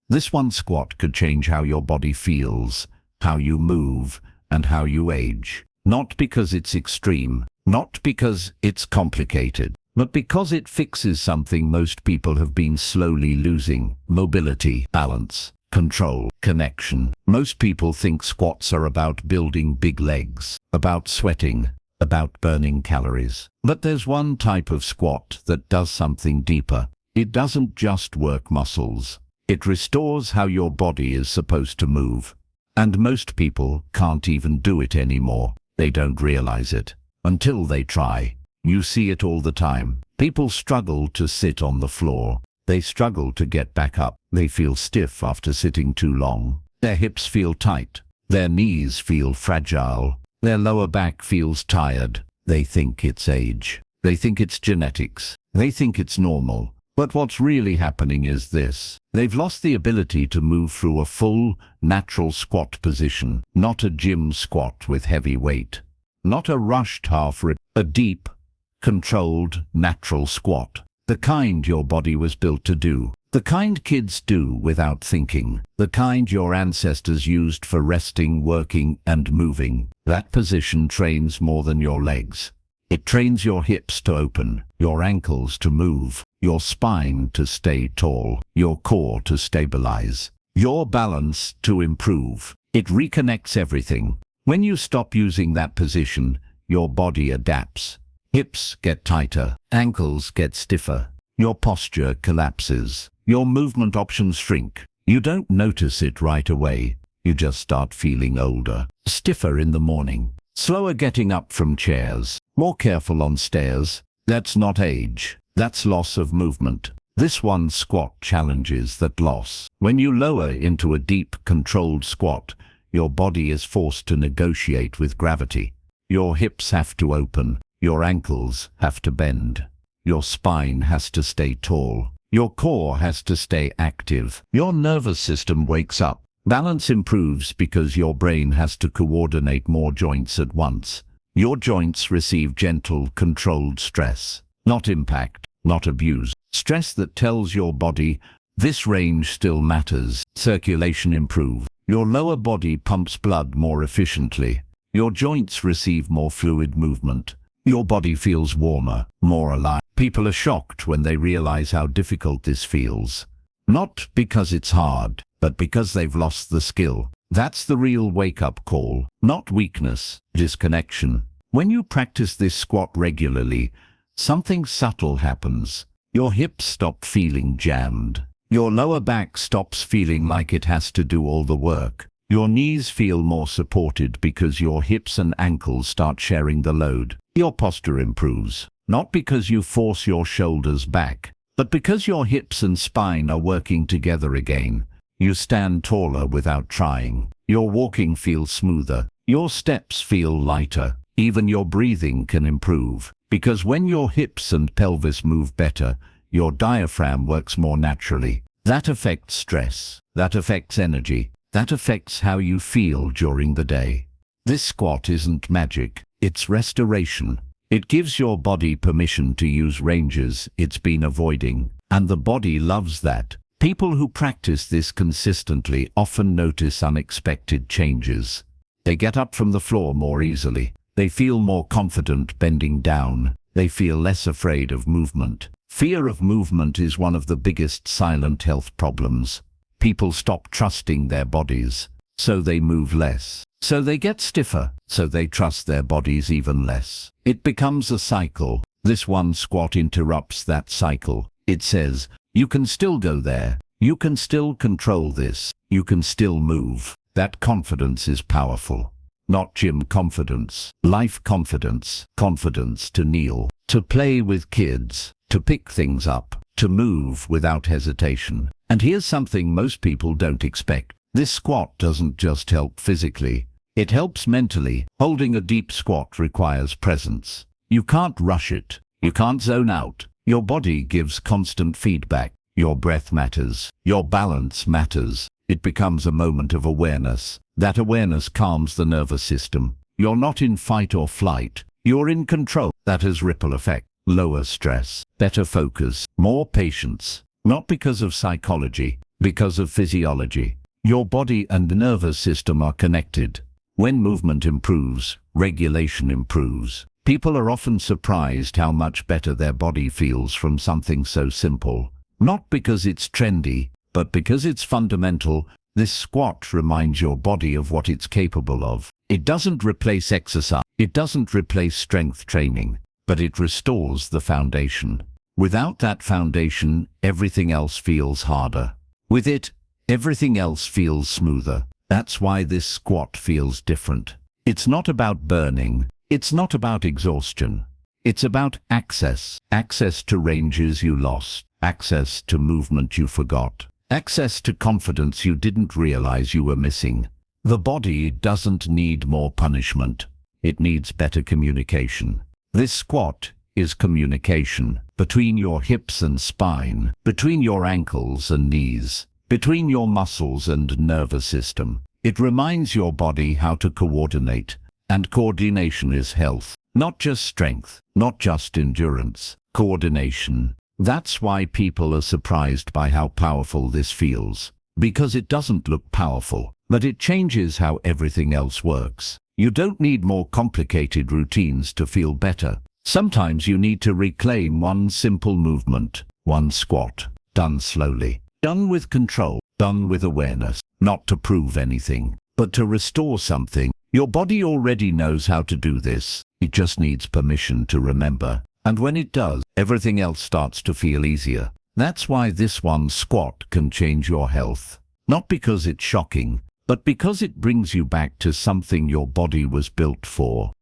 This one squat could change how your body feels, how you move, and how you age. Not because it's extreme, not because it's complicated, but because it fixes something most people have been slowly losing: mobility, balance, control, connection. Most people think squats are about building big legs, about sweating, about burning calories. But there's one type of squat that does something deeper. It doesn't just work muscles. It restores how your body is supposed to move. And most people can't even do it anymore. They don't realize it until they try. You see it all the time. People struggle to sit on the floor. They struggle to get back up. They feel stiff after sitting too long. Their hips feel tight. Their knees feel fragile. Their lower back feels tired. They think it's age. They think it's genetics. They think it's normal. But what's really happening is this. They've lost the ability to move through a full, natural squat position. Not a gym squat with heavy weight. Not a rushed half rip. A deep, controlled, natural squat. The kind your body was built to do. The kind kids do without thinking. The kind your ancestors used for resting, working, and moving. That position trains more than your legs. It trains your hips to open, your ankles to move, your spine to stay tall, your core to stabilize, your balance to improve. It reconnects everything. When you stop using that position, your body adapts. Hips get tighter, ankles get stiffer, your posture collapses, your movement options shrink. You don't notice it right away. You just start feeling older, stiffer in the morning, slower getting up from chairs, more careful on stairs. That's not age. That's loss of movement. This one squat challenges that loss. When you lower into a deep, controlled squat, your body is forced to negotiate with gravity. Your hips have to open. Your ankles have to bend. Your spine has to stay tall. Your core has to stay active. Your nervous system wakes up. Balance improves because your brain has to coordinate more joints at once. Your joints receive gentle, controlled stress. Not impact, not abuse. Stress that tells your body, this range still matters. Circulation improves. Your lower body pumps blood more efficiently. Your joints receive more fluid movement. Your body feels warmer, more alive. People are shocked when they realize how difficult this feels. Not because it's hard, but because they've lost the skill. That's the real wake-up call. Not weakness, disconnection. When you practice this squat regularly, something subtle happens. Your hips stop feeling jammed. Your lower back stops feeling like it has to do all the work. Your knees feel more supported because your hips and ankles start sharing the load. Your posture improves, not because you force your shoulders back, but because your hips and spine are working together again. You stand taller without trying. Your walking feels smoother. Your steps feel lighter. Even your breathing can improve, because when your hips and pelvis move better, your diaphragm works more naturally. That affects stress. That affects energy. That affects how you feel during the day. This squat isn't magic. It's restoration. It gives your body permission to use ranges it's been avoiding, and the body loves that. People who practice this consistently often notice unexpected changes. They get up from the floor more easily. They feel more confident bending down. They feel less afraid of movement. Fear of movement is one of the biggest silent health problems. People stop trusting their bodies, so they move less. So they get stiffer, so they trust their bodies even less. It becomes a cycle. This one squat interrupts that cycle. It says, you can still go there. You can still control this. You can still move. That confidence is powerful. Not gym confidence, life confidence. Confidence to kneel, to play with kids, to pick things up, to move without hesitation. And here's something most people don't expect. This squat doesn't just help physically. It helps mentally. Holding a deep squat requires presence. You can't rush it. You can't zone out. Your body gives constant feedback. Your breath matters. Your balance matters. It becomes a moment of awareness. That awareness calms the nervous system. You're not in fight or flight. You're in control. That has ripple effect. Lower stress, better focus, more patience. Not because of psychology, Because of physiology. Your body and nervous system are connected. When movement improves, regulation improves. People are often surprised how much better their body feels from something so simple. Not because it's trendy, but because it's fundamental. This squat reminds your body of what it's capable of. It doesn't replace exercise. It doesn't replace strength training, but it restores the foundation. Without that foundation, everything else feels harder. With it, everything else feels smoother. That's why this squat feels different. It's not about burning. It's not about exhaustion. It's about access. Access to ranges you lost. Access to movement you forgot. Access to confidence you didn't realize you were missing. The body doesn't need more punishment. It needs better communication. This squat is communication between your hips and spine, between your ankles and knees, between your muscles and nervous system. It reminds your body how to coordinate, and coordination is health, not just strength, not just endurance. Coordination. That's why people are surprised by how powerful this feels, because it doesn't look powerful, but it changes how everything else works. You don't need more complicated routines to feel better. Sometimes you need to reclaim one simple movement, one squat, done slowly, done with control, done with awareness, not to prove anything, but to restore something. Your body already knows how to do this. It just needs permission to remember. And when it does, everything else starts to feel easier. That's why this one squat can change your health. Not because it's shocking, but because it brings you back to something your body was built for.